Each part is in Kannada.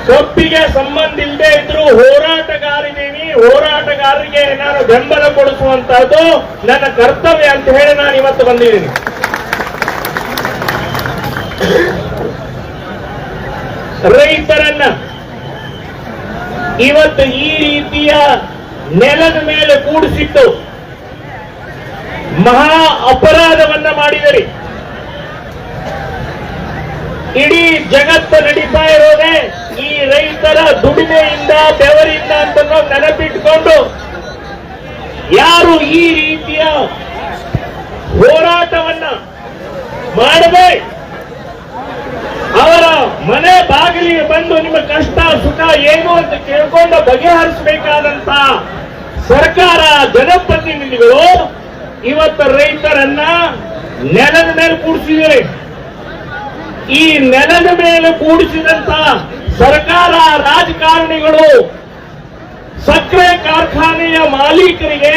ಕಬ್ಬಿಗೆ ಸಂಬಂಧ ಇಲ್ಲದೆ ಇದ್ರು ಹೋರಾಟಗಾರಿದ್ದೀನಿ, ಹೋರಾಟಗಾರರಿಗೆ ನಾನು ಬೆಂಬಲ ಕೊಡಿಸುವಂತಹದ್ದು ನನ್ನ ಕರ್ತವ್ಯ ಅಂತ ಹೇಳಿ ನಾನು ಇವತ್ತು ಬಂದಿದ್ದೀನಿ. ರೈತರನ್ನ ಇವತ್ತು ಈ ರೀತಿಯ ನೆಲದ ಮೇಲೆ ಕೂಡಿಸಿಟ್ಟು ಮಹಾ ಅಪರಾಧವನ್ನ ಮಾಡಿದರೆ ಇಡೀ ಜಗತ್ತು ನಡೀತಾ ಇರೋದೇ ಈ ರೈತರ ದುಡಿಮೆಯಿಂದ, ಬೆವರಿಂದ ಅಂತ ನೆನಪಿಟ್ಟುಕೊಂಡು ಯಾರು ಈ ರೀತಿಯ ಹೋರಾಟವನ್ನ ಮಾಡದೆ ಅವರ ಮನೆ ಬಾಗಿಲಿಗೆ ಬಂದು ನಿಮ್ಮ ಕಷ್ಟ ಸುಖ ಏನು ಅಂತ ಕೇಳ್ಕೊಂಡು ಬಗೆಹರಿಸಬೇಕಾದಂತ ಸರ್ಕಾರ, ಜನಪ್ರತಿನಿಧಿಗಳು ಇವತ್ತು ರೈತರನ್ನ ನೆಲದ ಮೇಲೆ ಕೂಡಿಸಿದ್ದಾರೆ. ಈ ನೆಲದ ಮೇಲೆ ಕೂಡಿಸಿದಂತ ಸರ್ಕಾರ, ರಾಜಕಾರಣಿಗಳು, ಸಕ್ಕರೆ ಕಾರ್ಖಾನೆಯ ಮಾಲೀಕರಿಗೆ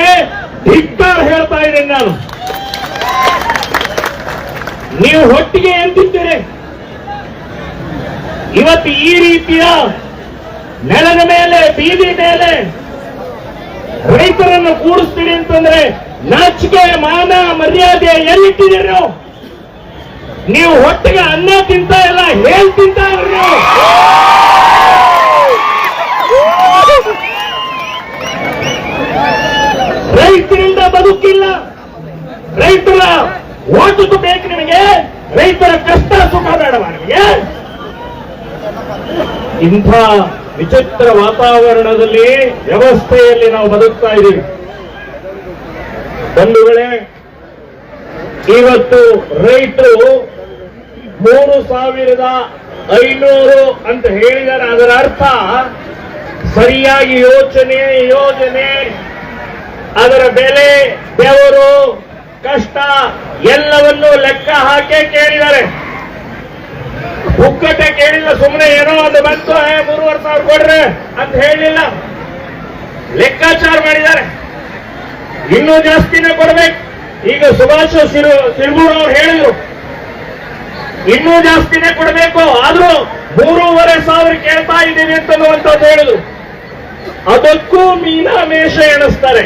ಧಿಕ್ಕಾರ ಹೇಳ್ತಾ ಇದ್ದೇನೆ ನಾನು. ನೀವು ಹೊಟ್ಟಿಗೆ ಏನ್ ತಿಂತೀರಿ? ಇವತ್ತು ಈ ರೀತಿಯ ನೆಲದ ಮೇಲೆ, ಬೀದಿ ಮೇಲೆ ರೈತರನ್ನು ಕೂಡಿಸ್ತೀರಿ ಅಂತಂದ್ರೆ ನಾಚಿಕೆ, ಮಾನ, ಮರ್ಯಾದೆ ಎಲ್ಲಿಟ್ಟಿದ್ದೀರಿ? ನೀವು ಹೊಟ್ಟಿಗೆ ಅನ್ನ ತಿಂತ ಇಲ್ಲ, ಹೇಳ್ ತಿಂತ ಇರ್ರಿ ನೀವು. ರೈತರಿಂದ ಬದುಕಿಲ್ಲ. ರೈತರ ಓಟು ಬೇಕು ನಿಮಗೆ, ರೈತರ ಕಷ್ಟ ಸುಖ ಬೇಡವಾ ನಿಮಗೆ? ಇಂಥ ವಿಚಿತ್ರ ವಾತಾವರಣದಲ್ಲಿ, ವ್ಯವಸ್ಥೆಯಲ್ಲಿ ನಾವು ಬದುಕ್ತಾ ಇದ್ದೀವಿ. ಬಂಧುಗಳೇ, ಇವತ್ತು ರೈತರು 3,500 ಅಂತ ಹೇಳಿದರೆ ಅದರ ಅರ್ಥ ಸರಿಯಾಗಿ ಯೋಜನೆ, ಅದರ ಬೆಲೆ, ಬೆವರು, ಕಷ್ಟ ಎಲ್ಲವನ್ನೂ ಲೆಕ್ಕ ಹಾಕೇ ಕೇಳಿದ್ದಾರೆ. ಪುಕ್ಕಟೆ ಕೇಳಿಲ್ಲ, ಸುಮ್ಮನೆ ಏನೋ ಒಂದು ಬಂತು 3,500 ಕೊಡ್ರೆ ಅಂತ ಹೇಳಿಲ್ಲ, ಲೆಕ್ಕಾಚಾರ ಮಾಡಿದ್ದಾರೆ. ಇನ್ನೂ ಜಾಸ್ತಿನೇ ಕೊಡ್ಬೇಕು. ಈಗ ಸುಭಾಷ್ ಸಿರ್ಗೂರ್ ಅವರು ಹೇಳಿದ್ರು ಇನ್ನೂ ಜಾಸ್ತಿನೇ ಕೊಡಬೇಕು, ಆದ್ರೂ 3,500 ಕೇಳ್ತಾ ಇದ್ದೀವಿ ಅಂತನ್ನುವಂಥದ್ದು ಹೇಳಿದ್ರು. ಅದಕ್ಕೂ ಮೀನಾಮೇಷ ಎಣಿಸ್ತಾರೆ,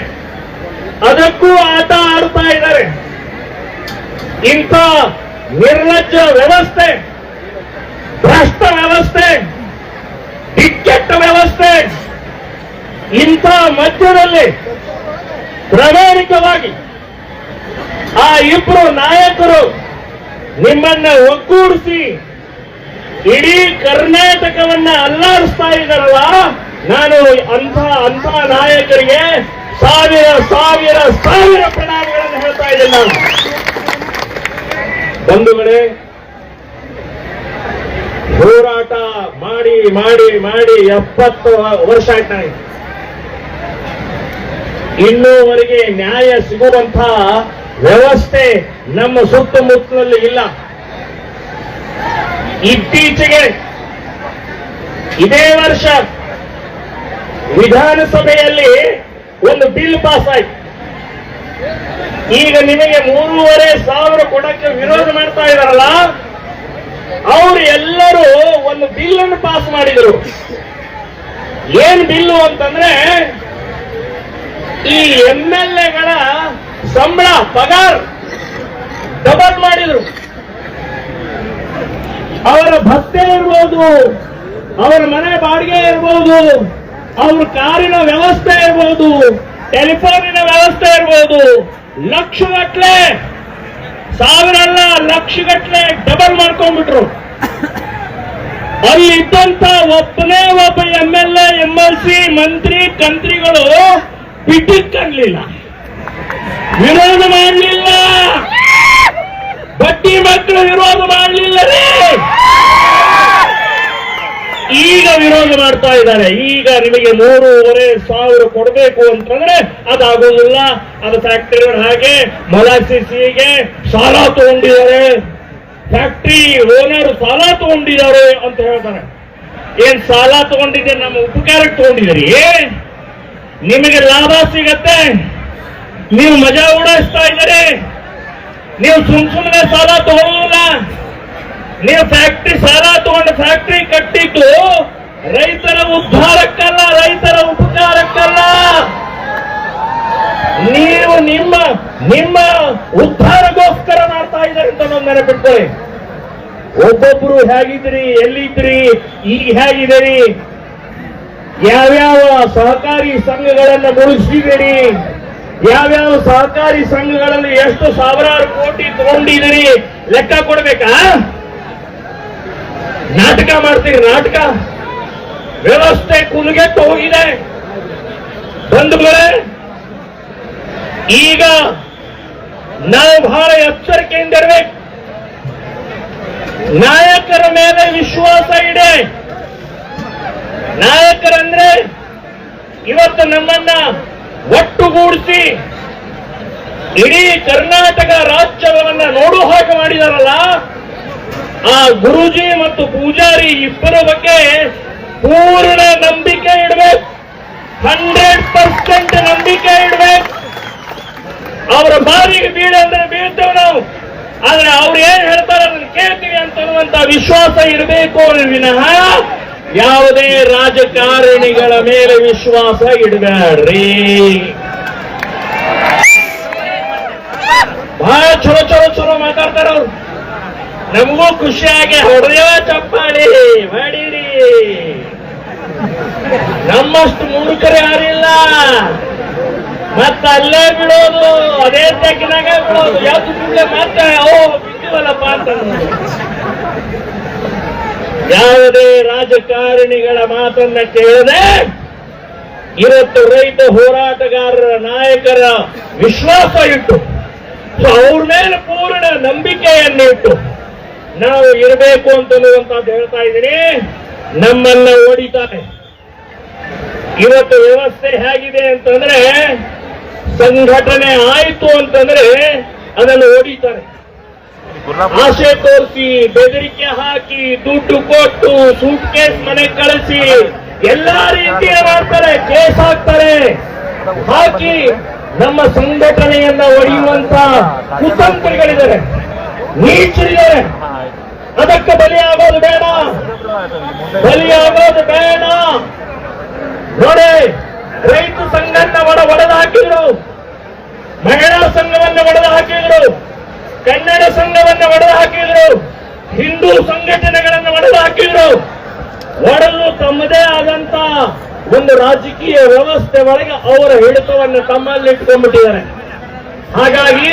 ಅದಕ್ಕೂ ಆಟ ಆಡ್ತಾ ಇದ್ದಾರೆ. ಇಂಥ ನಿರ್ಲಜ್ಜ ವ್ಯವಸ್ಥೆ, ಭ್ರಷ್ಟ ವ್ಯವಸ್ಥೆ, ದಿಕ್ಕೆಟ್ಟ ವ್ಯವಸ್ಥೆ, ಇಂಥ ಮಧ್ಯದಲ್ಲಿ ಪ್ರಾಮಾಣಿಕವಾಗಿ ಆ ಇಬ್ರು ನಾಯಕರು ನಿಮ್ಮನ್ನ ಒಗ್ಗೂಡಿಸಿ ಇಡೀ ಕರ್ನಾಟಕವನ್ನ ಅಲ್ಲಾಡಿಸ್ತಾ ಇದ್ದಾರಲ್ಲ, ನಾನು ಅಂಥ ನಾಯಕರಿಗೆ ಸಾವಿರ ಪ್ರಣಾಮಗಳನ್ನು ಹೇಳ್ತಾ ಇದ್ದೇನೆ ನಾನು. ಬಂಧುಗಳೇ, ಹೋರಾಟ ಮಾಡಿ 70 ವರ್ಷ ಆಯ್ತಾ, ಇನ್ನೂವರೆಗೆ ನ್ಯಾಯ ಸಿಗುವಂತ ವ್ಯವಸ್ಥೆ ನಮ್ಮ ಸುತ್ತಮುತ್ತಲಲ್ಲಿ ಇಲ್ಲ. ಇತ್ತೀಚೆಗೆ ಇದೇ ವರ್ಷ ವಿಧಾನಸಭೆಯಲ್ಲಿ ಒಂದು ಬಿಲ್ ಪಾಸ್ ಆಯ್ತು. ಈಗ ನಿಮಗೆ 3,500 ಕೊಡಕ್ಕೆ ವಿರೋಧ ಮಾಡ್ತಾ ಇದಾರಲ್ಲ, ಅವರು ಎಲ್ಲರೂ ಒಂದು ಬಿಲ್ ಅನ್ನು ಪಾಸ್ ಮಾಡಿದರು. ಏನ್ ಬಿಲ್ಲು ಅಂತಂದ್ರೆ, ಈ MLA-ಗಳ ಸಂಬಳ, ಪಗಾರ ಡಬಲ್ ಮಾಡಿದ್ರು. ಅವರ ಭತ್ಯೆ ಇರ್ಬೋದು, ಅವರ ಮನೆ ಬಾಡಿಗೆ ಇರ್ಬೋದು, ಅವ್ರ ಕಾರಿನ ವ್ಯವಸ್ಥೆ ಇರ್ಬೋದು, ಟೆಲಿಫೋನಿನ ವ್ಯವಸ್ಥೆ ಇರ್ಬೋದು, ಲಕ್ಷಗಟ್ಲೆ, ಸಾವಿರ ಅಲ್ಲ ಲಕ್ಷಗಟ್ಲೆ ಡಬಲ್ ಮಾಡ್ಕೊಂಡ್ಬಿಟ್ರು. ಅಲ್ಲಿದ್ದಂತ ಒಬ್ಬ MLA, MLC, ಮಂತ್ರಿ, ಕಂತ್ರಿಗಳು ಬಿಟ್ಟಿಕ್ಕಲಿಲ್ಲ, ವಿರೋಧ ಮಾಡಲಿಲ್ಲ. ಬಡ್ಡಿ ಮಕ್ಕಳು ವಿರೋಧ ಮಾಡಲಿಲ್ಲ ರೀ. ಈಗ ವಿರೋಧ ಮಾಡ್ತಾ ಇದ್ದಾರೆ. ಈಗ ನಿಮಗೆ 3,500 ಕೊಡಬೇಕು ಅಂತಂದ್ರೆ ಅದಾಗೋದಿಲ್ಲ. ಅದು ಫ್ಯಾಕ್ಟರಿಯವರು ಹಾಗೆ ಮೊಲಾಸಿಸಿಗೆ ಸಾಲ ತಗೊಂಡಿದ್ದಾರೆ, ಫ್ಯಾಕ್ಟರಿ ಓನರ್ ಸಾಲ ತಗೊಂಡಿದ್ದಾರೆ ಅಂತ ಹೇಳ್ತಾರೆ. ಏನ್ ಸಾಲ ತಗೊಂಡಿದ್ದೆ, ನಮ್ಮ ಉಪಕಾರಕ್ಕೆ ತಗೊಂಡಿದ್ದೀರಿ, ನಿಮಗೆ ಲಾಭ ಸಿಗತ್ತೆ, ನೀವು ಮಜಾ ಉಡಾಯಿಸ್ತಾ ಇದ್ದೀರಿ. ನೀವು ಸುಮ್ಮನೆ ಸಾಲ ತಗೊಳ್ಳಲ್ಲ. ನೀವು ಫ್ಯಾಕ್ಟರಿ ಸಾಲ ತಗೊಂಡು ಫ್ಯಾಕ್ಟರಿ ಕಟ್ಟಿದ್ದು ರೈತರ ಉದ್ಧಾರಕ್ಕಲ್ಲ, ರೈತರ ಉಪಕಾರಕ್ಕಲ್ಲ. ನೀವು ನಿಮ್ಮ ಉದ್ಧಾರಕ್ಕೋಸ್ಕರ ಮಾಡ್ತಾ ಇದ್ದಾರೆ ಅಂತ ನಾವು ನೆನಪಿಟ್ಕೊಳ್ಳಿ. ಒಬ್ಬೊಬ್ರು ಹೇಗಿದ್ರಿ, ಎಲ್ಲಿದ್ರಿ, ಈಗ ಹೇಗಿದ್ದೀರಿ, ಯಾವ್ಯಾವ ಸಹಕಾರಿ ಸಂಘಗಳನ್ನ ಮುಳುಗಿಸಿದಿರಿ, ಯಾವ್ಯಾವ ಸಹಕಾರಿ ಸಂಘಗಳಲ್ಲಿ ಎಷ್ಟು ಸಾವಿರಾರು ಕೋಟಿ ತಗೊಂಡಿದ್ದೀರಿ, ಲೆಕ್ಕ ಕೊಡ್ಬೇಕಾ? ನಾಟಕ ಮಾಡ್ತೀರಿ, ನಾಟಕ. ವ್ಯವಸ್ಥೆ ಕುಲುಗೆಟ್ಟು ಹೋಗಿದೆ ಬಂಧುಗಳೇ. ಈಗ ನಾವು ಬಹಳ ಎಚ್ಚರಿಕೆಯಿಂದ ಇರಬೇಕು. ನಾಯಕರ ಮೇಲೆ ವಿಶ್ವಾಸ ಇದೆ. ನಾಯಕರಂದ್ರೆ ಇವತ್ತು ನಮ್ಮನ್ನ ಒಟ್ಟುಗೂಡಿಸಿ ಇಡೀ ಕರ್ನಾಟಕ ರಾಜ್ಯವನ್ನ ನೋಡು ಹಾಗೆ ಮಾಡಿದಾರಲ್ಲ, ಆ ಗುರೂಜಿ ಮತ್ತು ಪೂಜಾರಿ ಇಬ್ಬರ ಬಗ್ಗೆ ಪೂರ್ಣ ನಂಬಿಕೆ ಇಡಬೇಕು. 100% ನಂಬಿಕೆ ಇಡಬೇಕು. ಅವರ ಬಾರಿಗೆ ಬೀಳಂದ್ರೆ ಬೀಳ್ತೇವೆ ನಾವು, ಆದ್ರೆ ಅವ್ರು ಏನ್ ಹೇಳ್ತಾರೆ ಅದನ್ನು ಕೇಳ್ತೀವಿ ಅಂತನ್ನುವಂತ ವಿಶ್ವಾಸ ಇರಬೇಕು ವಿನಃ ಯಾವುದೇ ರಾಜಕಾರಣಿಗಳ ಮೇಲೆ ವಿಶ್ವಾಸ ಇಡಬೇಡ್ರಿ. ಬಹಳ ಚಲೋ ಮಾತಾಡ್ತಾರ ಅವ್ರು. ನಮಗೂ ಖುಷಿಯಾಗಿ ಹೊಡೆದೇವ ಚಪ್ಪಾಳಿ ಮಾಡಿರಿ. ನಮ್ಮಷ್ಟು ಮೂರ್ಖರು ಯಾರಿಲ್ಲ. ಮತ್ತ ಅಲ್ಲೇ ಬಿಡೋದು, ಅದೇ ತೆಗಿನಾಗ ಬಿಡೋದು, ಯಾವ್ದು ಬಿಡ್ಲೆ ಮತ್ತೆ ಬಿಟ್ಟಿವಲ್ಲಪ್ಪ ಅಂತ. ಯಾವುದೇ ರಾಜಕಾರಣಿಗಳ ಮಾತನ್ನ ಕೇಳದೆ ಇವತ್ತು ರೈತ ಹೋರಾಟಗಾರರ ನಾಯಕರ ವಿಶ್ವಾಸ ಇಟ್ಟು, ಅವ್ರ ಮೇಲೆ ಪೂರ್ಣ ನಂಬಿಕೆಯನ್ನಿಟ್ಟು ನಾವು ಇರಬೇಕು ಅಂತನ್ನುವಂಥದ್ದು ಹೇಳ್ತಾ ಇದ್ದೀನಿ. ನಮ್ಮನ್ನ ಓಡಿತಾರೆ. ಇವತ್ತು ವ್ಯವಸ್ಥೆ ಹೇಗಿದೆ ಅಂತಂದ್ರೆ, ಸಂಘಟನೆ ಆಯ್ತು ಅಂತಂದ್ರೆ ಅದನ್ನು ಓಡಿತಾರೆ. ಆಶೆ ತೋರಿಸಿ, ಬೆದರಿಕೆ ಹಾಕಿ, ದುಡ್ಡು ಕೊಟ್ಟು, ಸೂಟ್ ಕೇಸ್ ಮನೆ ಕಳಿಸಿ ಎಲ್ಲಾ ರೀತಿಯ ಮಾಡ್ತಾರೆ, ಕೇಸ್ ಹಾಕ್ತಾರೆ, ಹಾಕಿ ನಮ್ಮ ಸಂಘಟನೆಯನ್ನ ಒಡೆಯುವಂತ ಕುತಂತ್ರಿಗಳಿದ್ದಾರೆ, ನೀಚರಿದ್ದಾರೆ. ಅದಕ್ಕೆ ಬಲಿಯಾಗೋದು ಬೇಡ, ಬಲಿಯಾಗೋದು ಬೇಡ. ನೋಡಿ, ರೈತ ಸಂಘನ್ನ ಒಡೆದು ಹಾಕಿದ್ರು, ಮಹಿಳಾ ಸಂಘವನ್ನ ಒಡೆದು ಹಾಕಿದ್ರು, ಕನ್ನಡ ಸಂಘವನ್ನ ಒಡೆದು ಹಾಕಿದ್ರು, ಹಿಂದೂ ಸಂಘಟನೆಗಳನ್ನು ಒಡೆದು ಹಾಕಿದ್ರು. ಒಡೆದು ತಮ್ಮದೇ ಆದಂತ ಒಂದು ರಾಜಕೀಯ ವ್ಯವಸ್ಥೆ ಒಳಗೆ ಅವರ ಹಿಡಿತವನ್ನು ತಮ್ಮಲ್ಲಿ ಇಟ್ಕೊಂಡ್ಬಿಟ್ಟಿದ್ದಾರೆ. ಹಾಗಾಗಿ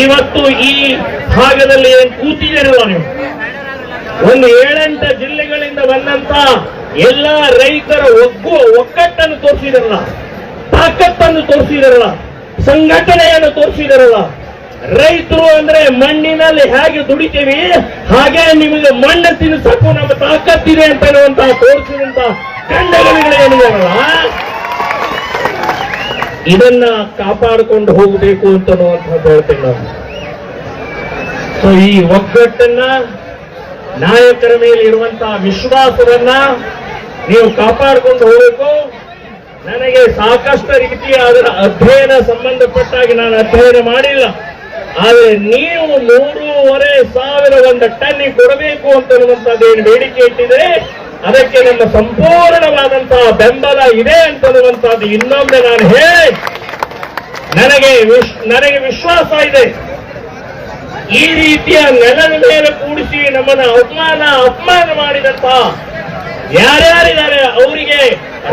ಇವತ್ತು ಈ ಭಾಗದಲ್ಲಿ ಏನ್ ಕೂತಿದ್ದೀರಲ್ಲ ನೀವು, ಒಂದು 7-8 ಜಿಲ್ಲೆಗಳಿಂದ ಬಂದಂತ ಎಲ್ಲ ರೈತರ ಒಕ್ಕಟ್ಟನ್ನು ತೋರಿಸಿದಾರಲ್ಲ, ತಾಕತ್ತನ್ನು ತೋರಿಸಿದಾರಲ್ಲ, ಸಂಘಟನೆಯನ್ನು ತೋರಿಸಿದಾರಲ್ಲ. ರೈತರು ಅಂದ್ರೆ ಮಣ್ಣಿನಲ್ಲಿ ಹೇಗೆ ದುಡಿತೀವಿ ಹಾಗೆ ನಿಮಗೆ ಮಣ್ಣು ತಿನ್ನಿಸಕ್ಕೂ ನಮ್ಮ ತಾಕತ್ತಿದೆ ಅಂತ ತೋರಿಸಿದಂತ ಕಂಡಗಳಿಗಳೇನಿದಾರಲ್ಲ, ಇದನ್ನ ಕಾಪಾಡಿಕೊಂಡು ಹೋಗಬೇಕು ಅಂತನ್ನುವಂಥದ್ದು ಹೇಳ್ತೇನೆ ನಾವು. ಸೊ ಈ ಒಗ್ಗಟ್ಟನ್ನ, ನಾಯಕರ ಮೇಲೆ ಇರುವಂತಹ ವಿಶ್ವಾಸವನ್ನ ನೀವು ಕಾಪಾಡಿಕೊಂಡು ಹೋಗಬೇಕು. ನನಗೆ ಸಾಕಷ್ಟು ರೀತಿಯ ಅದರ ಅಧ್ಯಯನ ಸಂಬಂಧಪಟ್ಟಾಗಿ ನಾನು ಅಧ್ಯಯನ ಮಾಡಿಲ್ಲ, ಆದರೆ ನೀವು 3,500 ಟನ್ನಿಗೆ ಕೊಡಬೇಕು ಅಂತನ್ನುವಂಥದ್ದು ಏನು ಬೇಡಿಕೆ ಇಟ್ಟಿದ್ರೆ ಅದಕ್ಕೆ ನಮ್ಮ ಸಂಪೂರ್ಣವಾದಂತಹ ಬೆಂಬಲ ಇದೆ ಅಂತನ್ನುವಂಥದ್ದು ಇನ್ನೊಮ್ಮೆ ನಾನು ಹೇಳಿ, ನನಗೆ ವಿಶ್ವಾಸ ಇದೆ. ಈ ರೀತಿಯ ನೆಲದ ಮೇಲೆ ಕೂಡಿಸಿ ನಮ್ಮನ್ನು ಅಪಮಾನ ಮಾಡಿದಂತಹ ಯಾರ್ಯಾರಿದ್ದಾರೆ ಅವರಿಗೆ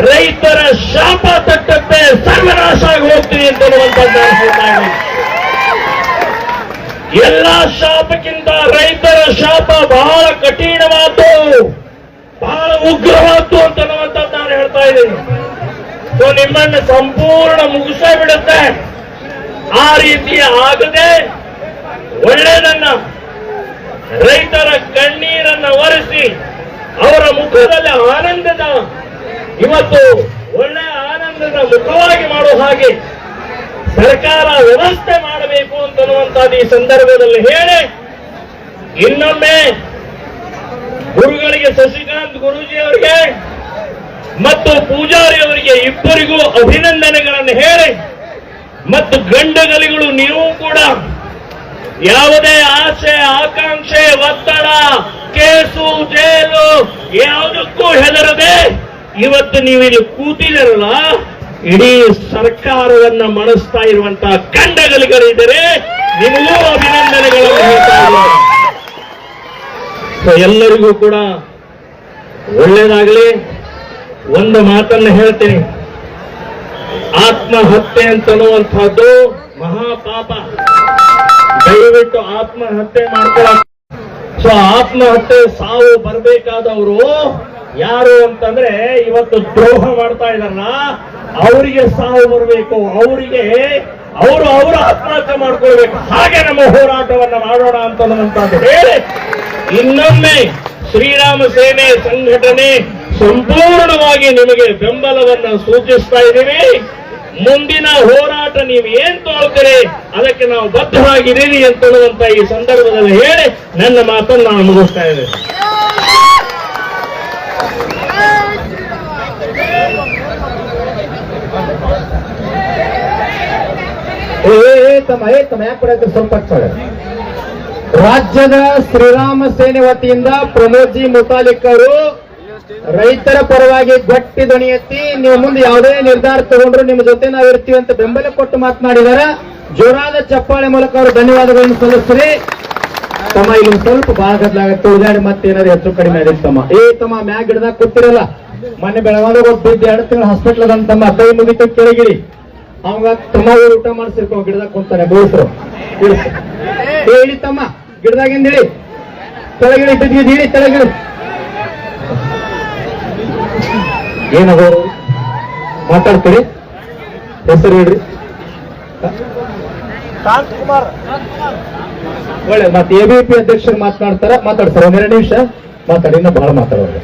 ರೈತರ ಶಾಪ ತಟ್ಟತ್ತೆ, ಸರ್ವನಾಶ ಆಗಿ ಹೋಗ್ತೀನಿ ಅಂತನ್ನುವಂಥದ್ದು ನಾನು ಹೇಳ್ತಾ ಇದ್ದೀನಿ. ಎಲ್ಲ ಶಾಪಕ್ಕಿಂತ ರೈತರ ಶಾಪ ಬಹಳ ಕಠಿಣವಾದ್ದು, ಬಹಳ ಉಗ್ರವಾದ್ದು ಅಂತನ್ನುವಂಥದ್ದು ನಾನು ಹೇಳ್ತಾ ಇದ್ದೀನಿ. ಸೊ ನಿಮ್ಮನ್ನು ಸಂಪೂರ್ಣ ಮುಗಿಸೇ ಬಿಡುತ್ತೆ. ಆ ರೀತಿ ಆಗದೆ ಒಳ್ಳೆಯದನ್ನ, ರೈತರ ಕಣ್ಣೀರನ್ನ ಒರೆಸಿ ಅವರ ಮುಖದಲ್ಲಿ ಆನಂದದ, ಇವತ್ತು ಒಳ್ಳೆಯ ಆನಂದದ ಮುಖವಾಗಿ ಮಾಡುವ ಹಾಗೆ ಸರ್ಕಾರ ವ್ಯವಸ್ಥೆ ಮಾಡಬೇಕು ಅಂತನ್ನುವಂಥದ್ದು ಈ ಸಂದರ್ಭದಲ್ಲಿ ಹೇಳಿ, ಇನ್ನೊಮ್ಮೆ ಗುರುಗಳಿಗೆ, ಶಶಿಕಾಂತ್ ಗುರೂಜಿ ಅವರಿಗೆ ಮತ್ತು ಪೂಜಾರಿ ಅವರಿಗೆ ಇಬ್ಬರಿಗೂ ಅಭಿನಂದನೆಗಳನ್ನು ಹೇಳಿ, ಮತ್ತು ಗಂಡಗಲಿಗಳು ನೀವು ಕೂಡ ಯಾವುದೇ ಆಸೆ, ಆಕಾಂಕ್ಷೆ, ಒತ್ತಡ, ಕೇಸು ಜೈಲು ಯಾವುದಕ್ಕೂ ಹೆದರದೆ ಇವತ್ತು ನೀವು ಇಲ್ಲಿ ಕೂತಿದ್ದೀರಲ್ಲ, ಇಡೀ ಸರ್ಕಾರವನ್ನ ಮಣಿಸ್ತಾ ಇರುವಂತಹ ಗಂಡಗಳಿದ್ದಾರೆ. ನಿಮಗೂ ಅಭಿನಂದನೆಗಳನ್ನು ಹೇಳ್ತಾ ಇದ್ದಾರೆ. ಎಲ್ಲರಿಗೂ ಕೂಡ ಒಳ್ಳೇದಾಗಲಿ. ಒಂದು ಮಾತನ್ನು ಹೇಳ್ತೀನಿ, ಆತ್ಮಹತ್ಯೆ ಅಂತನ್ನುವಂಥದ್ದು ಮಹಾಪಾಪ. ದಯವಿಟ್ಟು ಆತ್ಮಹತ್ಯೆ ಮಾಡ್ಕೊಳ್ಳ. ಸೊ ಆತ್ಮಹತ್ಯೆ ಸಾವು ಬರಬೇಕಾದವರು ಯಾರು ಅಂತಂದ್ರೆ ಇವತ್ತು ದ್ರೋಹ ಮಾಡ್ತಾ ಇದಾರಲ್ಲ ಅವರಿಗೆ ಸಾವು ಬರಬೇಕು, ಅವರು ಆತ್ಮಹತ್ಯೆ ಮಾಡ್ಕೊಳ್ಬೇಕು. ಹಾಗೆ ನಮ್ಮ ಹೋರಾಟವನ್ನ ಮಾಡೋಣ ಅಂತನ್ನುವಂಥದ್ದು ಹೇಳಿ ಇನ್ನೊಮ್ಮೆ ಶ್ರೀರಾಮ ಸೇನೆ ಸಂಘಟನೆ ಸಂಪೂರ್ಣವಾಗಿ ನಿಮಗೆ ಬೆಂಬಲವನ್ನು ಸೂಚಿಸ್ತಾ ಇದ್ದೀವಿ. ಮುಂದಿನ ಹೋರಾಟ ನೀವು ಏನ್ ತೋಳ್ತೀರಿ ಅದಕ್ಕೆ ನಾವು ಬದ್ಧವಾಗಿದ್ದೀವಿ ಅಂತನ್ನುವಂತ ಈ ಸಂದರ್ಭದಲ್ಲಿ ಹೇಳಿ ನನ್ನ ಮಾತನ್ನು ನಾನು ಮುಗಿಸ್ತಾ ಇದ್ದೇನೆ. ತಮ್ಮ ಯಾಕೆ ಕೊಡಕ್ಕೆ ಸ್ವಲ್ಪ ರಾಜ್ಯದ ಶ್ರೀರಾಮ ಸೇನೆ ವತಿಯಿಂದ ಪ್ರಮೋದ್ ಜಿ ಮುತಾಲಿಕ್ ಅವರು ರೈತರ ಪರವಾಗಿ ಗಟ್ಟಿ ಧ್ವನಿ ಎತ್ತಿ ನೀವು ಮುಂದೆ ಯಾವುದೇ ನಿರ್ಧಾರ ತಗೊಂಡ್ರು ನಿಮ್ಮ ಜೊತೆ ನಾವು ಇರ್ತೀವಿ ಅಂತ ಬೆಂಬಲ ಕೊಟ್ಟು ಮಾತನಾಡಿದಾರೆ. ಜೋರಾದ ಚಪ್ಪಾಳೆ ಮೂಲಕ ಅವರು ಧನ್ಯವಾದಗಳನ್ನು ಸಲ್ಲಿಸ್ರಿ. ತಮ್ಮ ಇಲ್ಲಿ ಸ್ವಲ್ಪ ಭಾಗದಾಗತ್ತೆ ಉದಾಡಿ ಮತ್ತೇನಾದ್ರು ಹೆಚ್ಚು ಕಡಿಮೆ ಆಗಿದೆ ತಮ್ಮ ಮ್ಯಾಗ್ ಗಿಡದಾಗ ಕೂತಿರಲ್ಲ, ಮೊನ್ನೆ ಬೆಳಗಾವಿ ಬಿದ್ದು 2 ತಿಂಗಳು ಹಾಸ್ಪಿಟ್ಲ್ ಅದ ತಮ್ಮ ಕೈ ಮುಗಿತು ಕೆಳಗಿಳಿ. ಅವಾಗ ತಮ್ಮ ಊಟ ಮಾಡಿಸಿರ್ಕೊ ಗಿಡದಾಗ ಕುಂತಾನೆ ಬೋಳ್ಸ್ರು ಹೇಳಿ ತಮ್ಮ ಗಿಡದಾಗಿಂದ ಇಳಿ ಕೆಳಗಿಳಿ ಬಿದ್ದಿದ್ದು ಇಳಿ ಕೆಳಗಿಳಿ. ಏನವರು ಮಾತಾಡ್ತೀರಿ? ಹೆಸರು ಹೇಳ್ರಿ. ಒಳ್ಳೆ ಮತ್ತೆ ಎಬಿಪಿ ಅಧ್ಯಕ್ಷರು ಮಾತನಾಡ್ತಾರ, ಮಾತಾಡ್ತಾರ. 1-2 ನಿಮಿಷ ಮಾತಾಡಿ, ಇನ್ನ ಬಹಳ ಮಾತಾಡೋದು.